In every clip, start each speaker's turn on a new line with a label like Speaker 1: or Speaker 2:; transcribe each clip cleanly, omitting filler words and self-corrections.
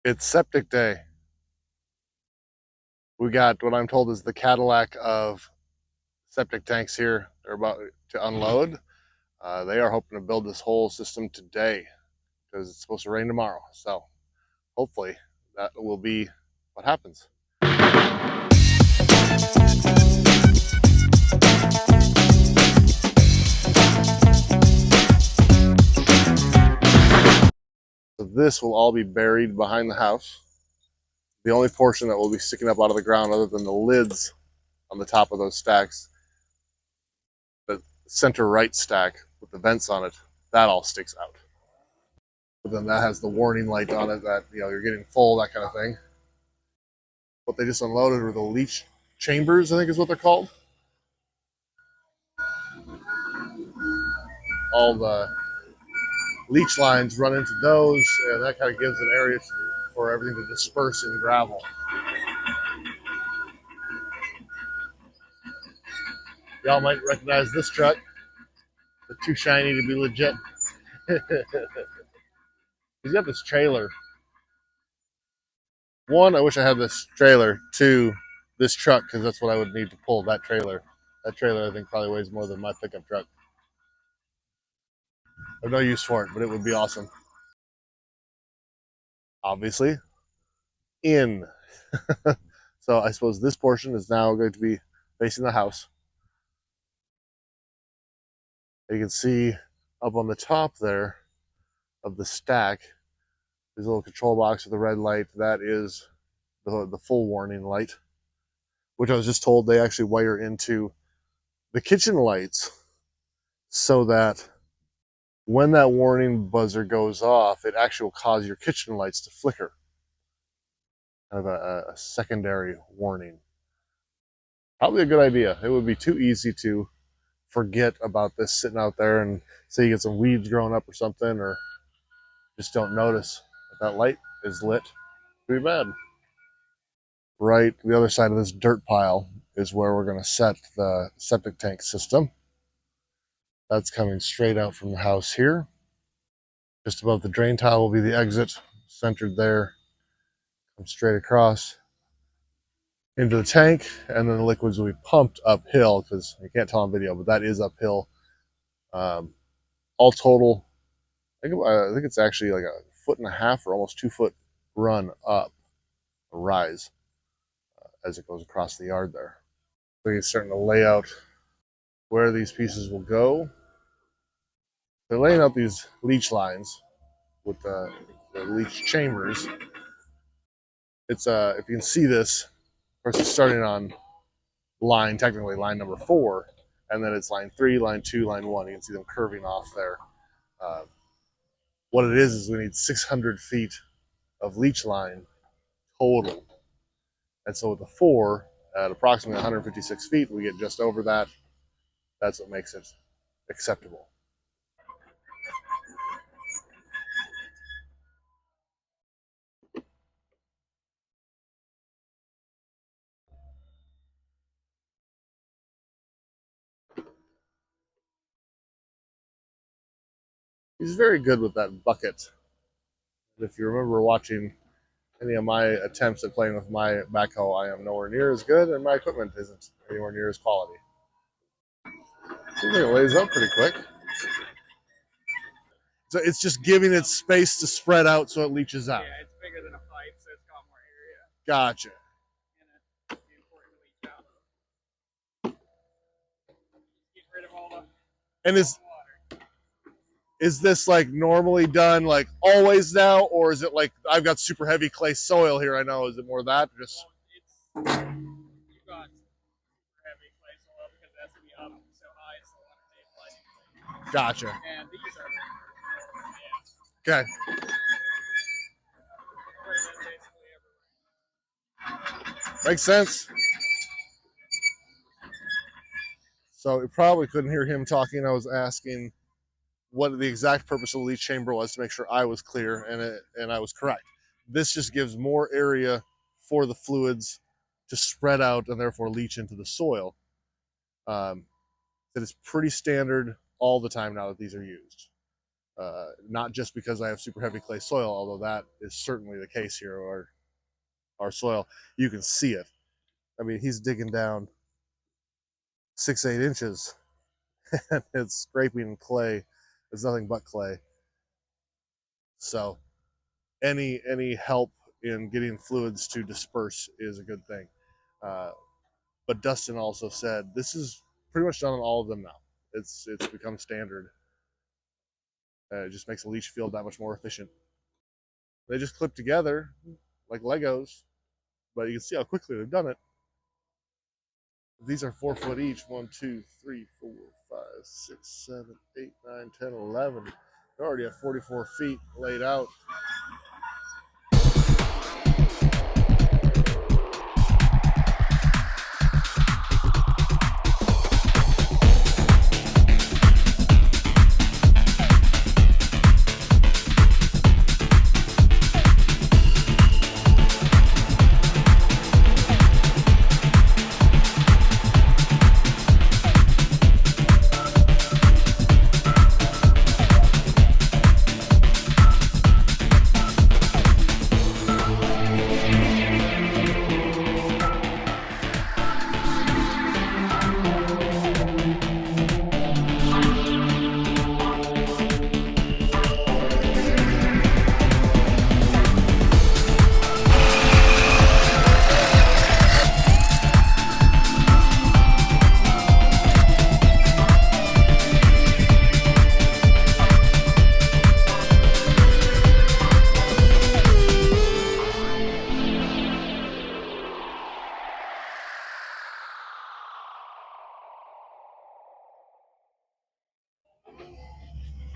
Speaker 1: It's septic day. We got what I'm told is the Cadillac of septic tanks here. They're about to unload. They are hoping to build this whole system today because it's supposed to rain tomorrow. So hopefully that will be what happens. So this will all be buried behind the house. The only portion that will be sticking up out of the ground other than the lids on the top of those stacks, the center right stack with the vents on it, that all sticks out. But then that has the warning light on it that, you know, you're getting full, that kind of thing. What they just unloaded were the leach chambers, I think is what they're called. All the leach lines run into those, and that kind of gives an area for everything to disperse in gravel. Y'all might recognize this truck. They're too shiny to be legit. He's got this trailer. One, I wish I had this trailer. Two, this truck, because that's what I would need to pull that trailer. That trailer, I think, probably weighs more than my pickup truck. I have no use for it, but it would be awesome. Obviously, in. So I suppose this portion is now going to be facing the house. You can see up on the top there of the stack, there's a little control box with the red light. That is the full warning light, which I was just told they actually wire into the kitchen lights so that when that warning buzzer goes off, it actually will cause your kitchen lights to flicker. Kind of a secondary warning. Probably a good idea. It would be too easy to forget about this sitting out there and say you get some weeds growing up or something, or just don't notice that that light is lit. Pretty bad. Right, the other side of this dirt pile is where we're going to set the septic tank system. That's coming straight out from the house here. Just above the drain tile will be the exit, centered there. Come straight across into the tank, and then the liquids will be pumped uphill, because you can't tell on video, but that is uphill. All total, I think it's actually like a 1.5 or almost 2 foot run up, a rise, as it goes across the yard there. So he's starting to lay out where these pieces will go. They're laying out these leach lines with the leach chambers. It's if you can see this, of course, it's starting on technically line number 4, and then it's line 3, line 2, line 1. You can see them curving off there. What it is we need 600 feet of leach line total. And so with the 4, at approximately 156 feet, we get just over that. That's what makes it acceptable. He's very good with that bucket. If you remember watching any of my attempts at playing with my backhoe, I am nowhere near as good, and my equipment isn't anywhere near as quality. Seems like it lays up pretty quick. So it's just giving it space to spread out so it leaches out.
Speaker 2: Yeah, it's bigger than a pipe, so it's got more area.
Speaker 1: Gotcha.
Speaker 2: And it's important to leach out. Get rid of all the
Speaker 1: And
Speaker 2: water.
Speaker 1: Is this like normally done like always now, or is it like I've got super heavy clay soil here? I know. Is it more that? Just
Speaker 2: you've got super heavy clay soil because it has to be up so high so the water stabilizing.
Speaker 1: Gotcha.
Speaker 2: And these are
Speaker 1: Okay. Makes sense. So you probably couldn't hear him talking. I was asking what the exact purpose of the leach chamber was to make sure I was clear, and I was correct. This just gives more area for the fluids to spread out and therefore leach into the soil. That is pretty standard all the time now that these are used. Not just because I have super heavy clay soil, although that is certainly the case here. Our soil, you can see it. I mean, he's digging down 6-8 inches, and it's scraping clay. It's nothing but clay. So any help in getting fluids to disperse is a good thing. Uh, but Dustin also said this is pretty much done on all of them now. It's become standard. It just makes the leach field that much more efficient. They just clip together like Legos, but you can see how quickly they've done it. These are 4 foot each. 1, 2, 3, 4, 5, 6, 7, 8, 9, 10, 11. They already have 44 feet laid out.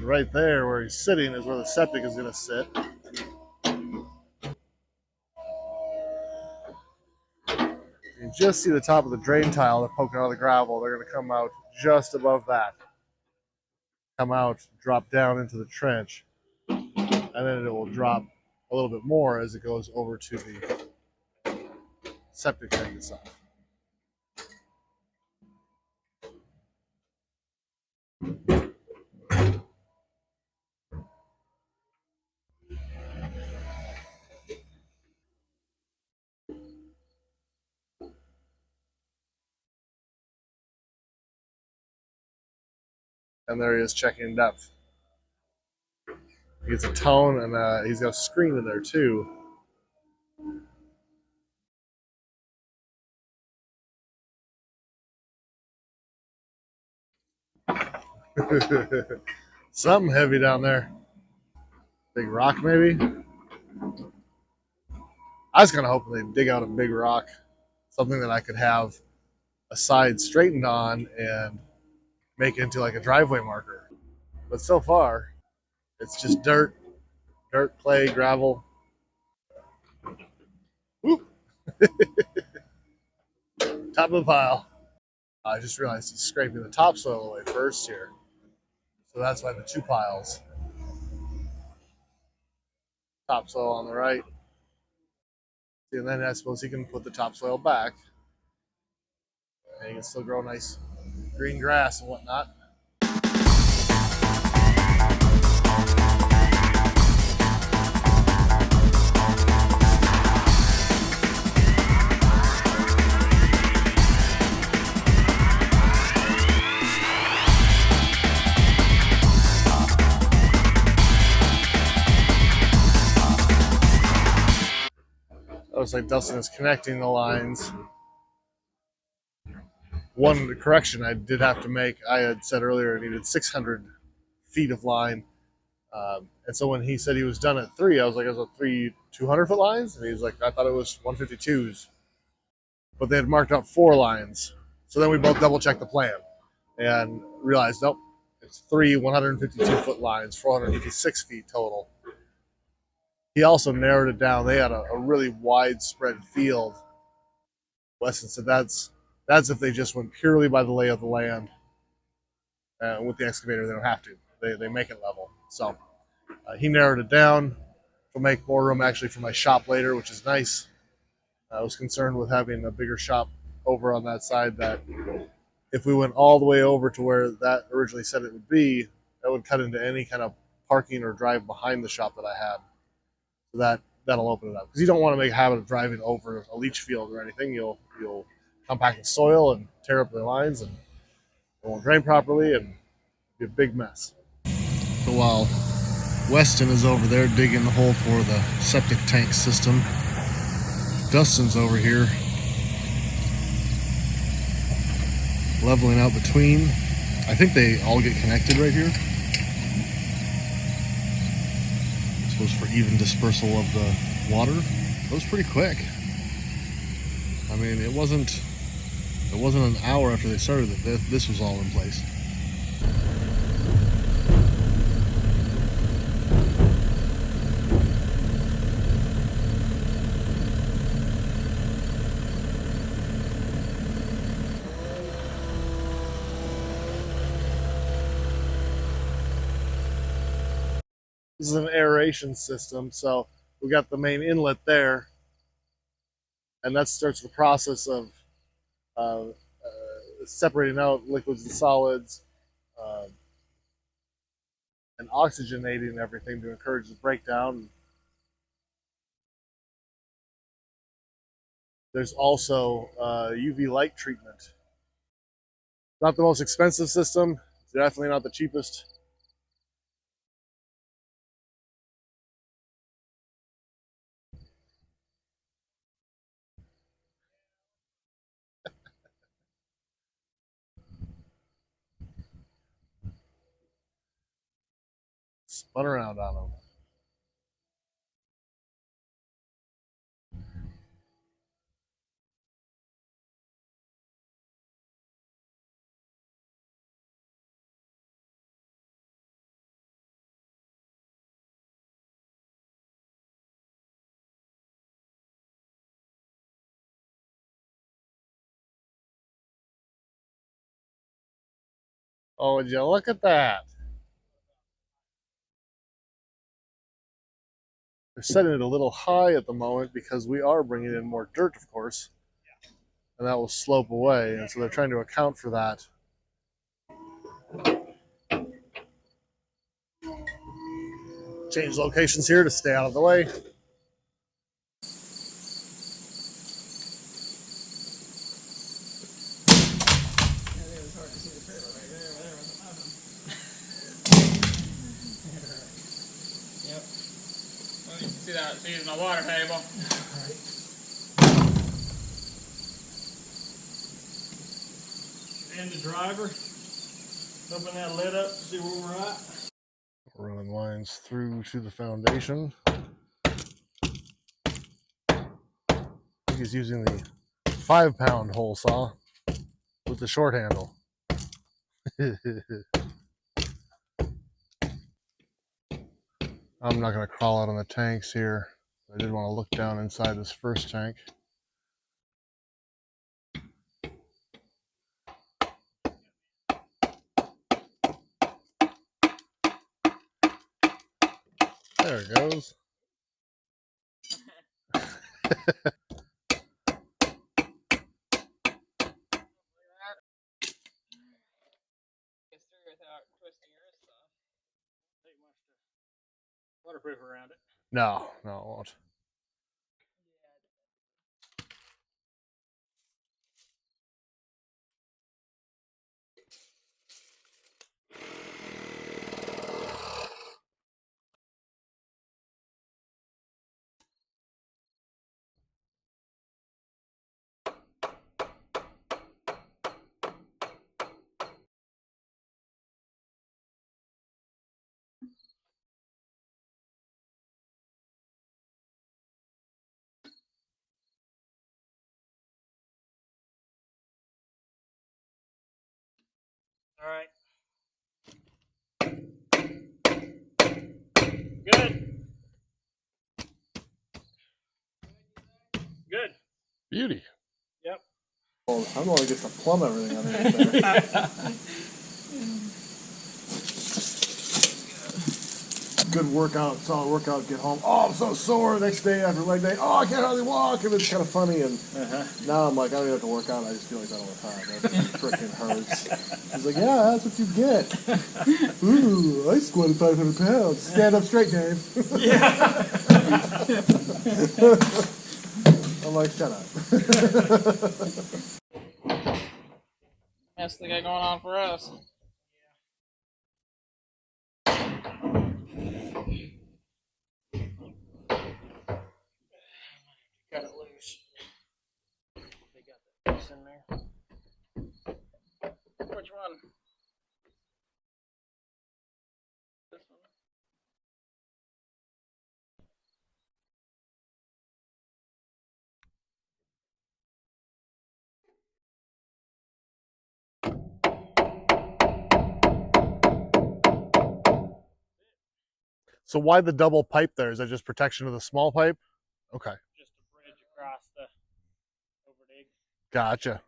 Speaker 1: Right there where he's sitting is where the septic is going to sit. You just see the top of the drain tile that poking out of the gravel. They're going to come out just above that. Come out, drop down into the trench, and then it will drop a little bit more as it goes over to the septic tank itself. And there he is checking depth. He gets a tone, and he's got a screen in there too. Something heavy down there. Big rock, maybe? I was kind of hoping they'd dig out a big rock, something that I could have a side straightened on and make it into like a driveway marker. But so far, it's just dirt, clay, gravel. Whoop, top of the pile. I just realized he's scraping the topsoil away first here. So that's why the two piles. Topsoil on the right. And then I suppose he can put the topsoil back. And he can still grow nice green grass and whatnot. Looks like Dustin is connecting the lines. One correction I did have to make, I had said earlier I needed 600 feet of line. And so when he said he was done at 3, I was like, I was at 3 200-foot lines? And he's like, I thought it was 152s. But they had marked out 4 lines. So then we both double checked the plan and realized, nope, it's 3 152-foot lines, 456 feet total. He also narrowed it down. They had a really widespread field. Weston said that's if they just went purely by the lay of the land. With the excavator, they don't have to. They make it level. So he narrowed it down. Will make more room actually for my shop later, which is nice. I was concerned with having a bigger shop over on that side that if we went all the way over to where that originally said it would be, that would cut into any kind of parking or drive behind the shop that I had. So that'll open it up, because you don't want to make a habit of driving over a leach field or anything. You'll compact the soil and tear up the lines, and it won't drain properly and be a big mess. So while Weston is over there digging the hole for the septic tank system, Dustin's over here leveling out between. I think they all get connected right here. This was for even dispersal of the water. It was pretty quick. I mean, it wasn't an hour after they started that this was all in place. This is an aeration system, so we got the main inlet there, and that starts the process of separating out liquids and solids, uh, and oxygenating everything to encourage the breakdown. There's also UV light treatment. Not the most expensive system, it's definitely not the cheapest. Spun around on them. Oh, would you look at that? They're setting it a little high at the moment because we are bringing in more dirt, of course, and that will slope away, and so they're trying to account for that. Change locations here to stay out of the way.
Speaker 2: Yep. Well, you can see that it's using a water table. And the driver. Open that lid up to see where we're at.
Speaker 1: Running lines through to the foundation. I think he's using the 5-pound hole saw with the short handle. I'm not going to crawl out on the tanks here. I did want to look down inside this first tank. There it goes.
Speaker 2: Gets through without twisting your wrist off. Take much to waterproof around it.
Speaker 1: No, it won't.
Speaker 2: All right. Good. Good.
Speaker 1: Beauty.
Speaker 2: Yep.
Speaker 1: Well, I'm going to get to plumb everything underneath there. good workout, solid workout, get home. Oh, I'm so sore. Next day after leg day, oh, I can't hardly walk. And it's kind of funny. And now I'm like, I don't even have to work out. I just feel like that all the time. That freaking hurts. He's like, yeah, that's what you get. Ooh, I squatted 500 pounds. Stand up straight, Dave.
Speaker 2: Yeah.
Speaker 1: I'm like, shut up.
Speaker 2: That's the guy going on for us. Got it loose. They got that piece in there. Which one? This one?
Speaker 1: So why the double pipe there? Is that just protection of the small pipe? Okay.
Speaker 2: Just a bridge across the overdig.
Speaker 1: Gotcha.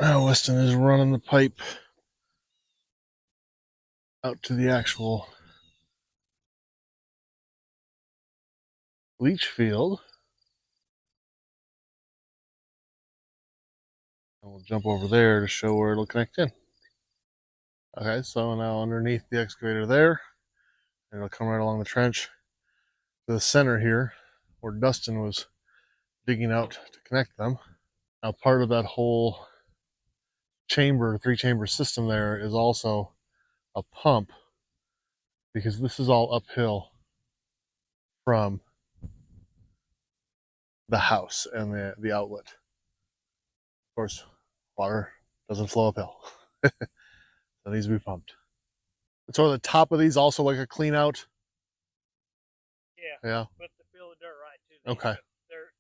Speaker 1: Now Weston is running the pipe out to the actual leach field. And we'll jump over there to show where it'll connect in. Okay, so now underneath the excavator there, it'll come right along the trench to the center here, where Dustin was digging out to connect them. Now part of that whole chamber, 3-chamber system there is also a pump, because this is all uphill from the house and the outlet. Of course, water doesn't flow uphill. It needs to be pumped. And so the top of these also like a clean out?
Speaker 2: Yeah.
Speaker 1: Yeah.
Speaker 2: But to fill the dirt right too.
Speaker 1: Okay.
Speaker 2: Dirt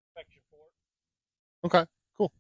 Speaker 2: inspection for it.
Speaker 1: Okay, cool.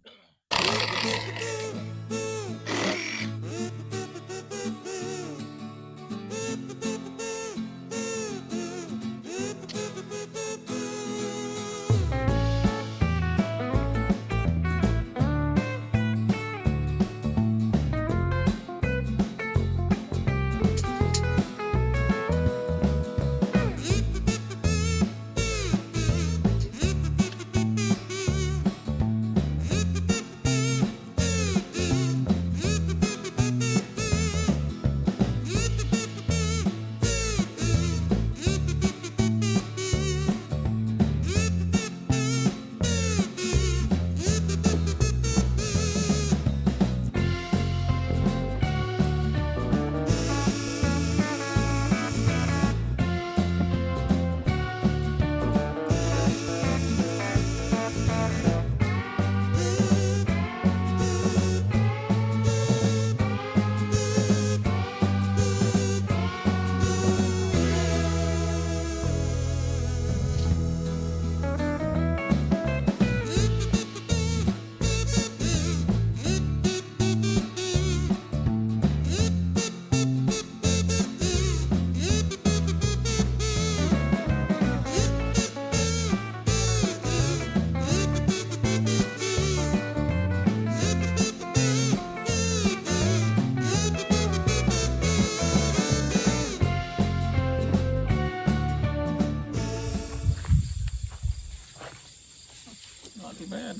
Speaker 2: Not too bad.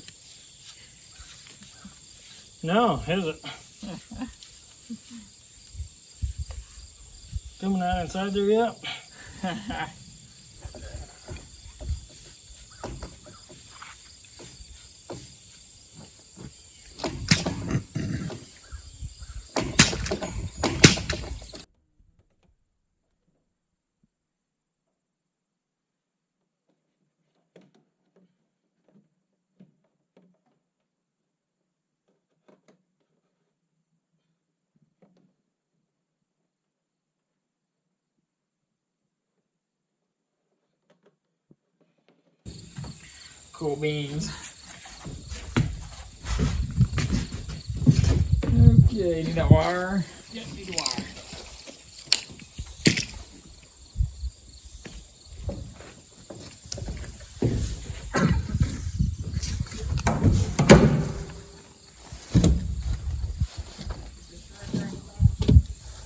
Speaker 2: No, is it? Coming out inside there yet? Cool beans. Okay, need that wire? Yeah, need the wire.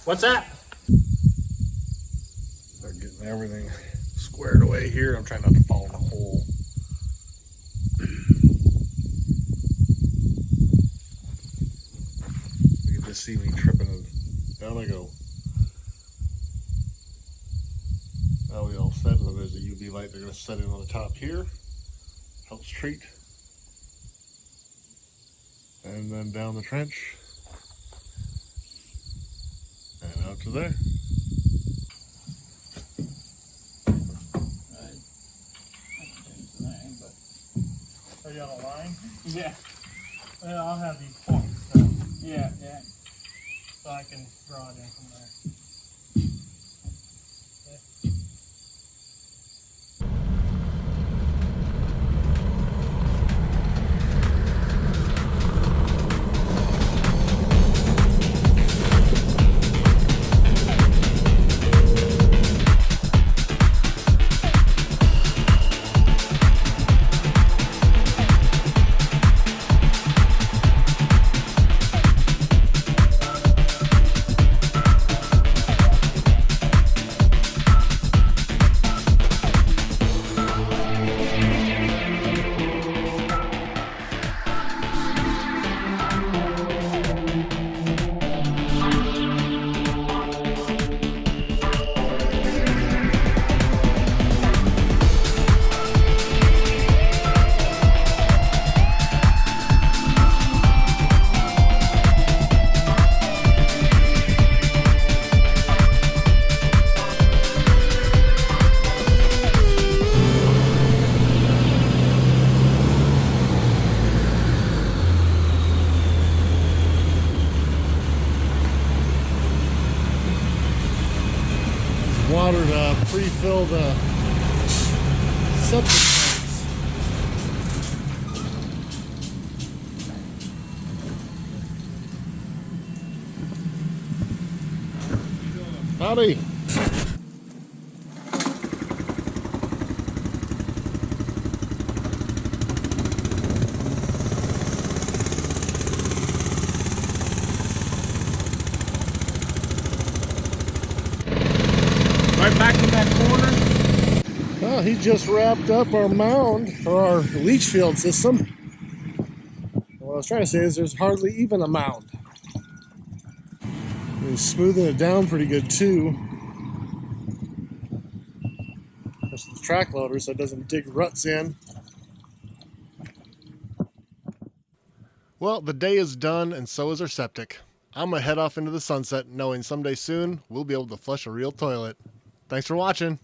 Speaker 2: What's that?
Speaker 1: They're getting everything squared away here. I'm trying not to fall in the hole. You can just see me tripping and down I go. Now we all set. So there's a UV light. They're going to set it on the top here. Helps treat. And then down the trench. And out to there.
Speaker 2: Are you on a line? Yeah. Well, I'll have these points. So. Yeah, yeah. So I can draw it in from there.
Speaker 1: Water to pre-fill the septic tanks. Howdy.
Speaker 2: Right back in that corner.
Speaker 1: Well, he just wrapped up our mound for our leach field system. What I was trying to say is there's hardly even a mound. He's smoothing it down pretty good too. That's the track loader so it doesn't dig ruts in. Well, the day is done and so is our septic. I'm gonna head off into the sunset knowing someday soon we'll be able to flush a real toilet. Thanks for watching.